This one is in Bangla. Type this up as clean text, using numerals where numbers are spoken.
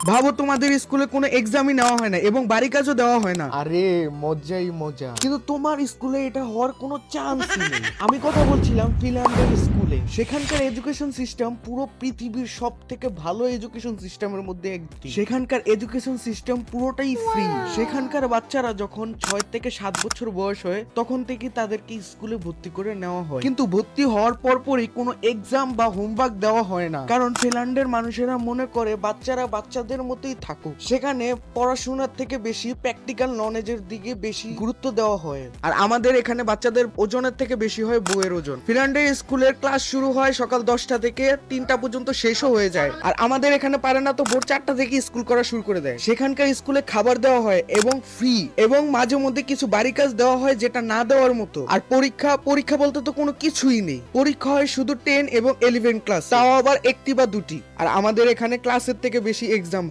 ভাবো তোমাদের স্কুলে কোনো এক্সামই নেওয়া হয় না এবং বাড়ি কাজও দেওয়া হয় না। আরে মজাই মজা। কিন্তু তোমার স্কুলে এটা হওয়ার কোনো চান্সই নেই। আমি কথা বলছিলাম ফিনল্যান্ডের স্কুলে। সেখানকার এডুকেশন সিস্টেম পুরো পৃথিবীর সব থেকে ভালো এডুকেশন সিস্টেমের মধ্যে একটি। সেখানকার এডুকেশন সিস্টেম পুরোটাই ফ্রি। সেখানকার বাচ্চারা যখন 6 থেকে 7 বছর বয়স হয় তখন থেকে তাদেরকে স্কুলে ভর্তি করে নেওয়া হয়, কিন্তু ভর্তি হওয়ার পরপরই কোনো এক্সাম বা হোমওয়ার্ক দেওয়া হয় না, কারণ ফিনল্যান্ডের মানুষেরা মনে করে বাচ্চারা বাচ্চাদের মতোই থাকুক। সেখানে পড়াশোনার থেকে বেশি প্র্যাকটিক্যাল নলেজের দিকে বেশি গুরুত্ব দেওয়া হয়। আর আমাদের এখানে বাচ্চাদের ওজনের থেকে বেশি হয় বইয়ের ওজন। ফিনল্যান্ডের স্কুলের ক্লাস শুরু হয় সকাল 10টা থেকে 3টা পর্যন্ত শেষও হয়ে যায়। আর আমাদের এখানে পারে না তো ভোর 4টা থেকে স্কুল করা শুরু করে দেয়। সেখানকার স্কুলে খাবার দেওয়া হয় এবং ফ্রি, এবং মাঝে মধ্যে কিছু বাড়ি কাজ দেওয়া হয় যেটা না দেওয়ার মতো। আর পরীক্ষা বলতে তো কোনো কিছুই নেই। পরীক্ষা হয় শুধু 10 এবং 11 ক্লাস, তাও আবার একটি বা দুটি। আর আমাদের এখানে ক্লাসের থেকে বেশি এক্সাম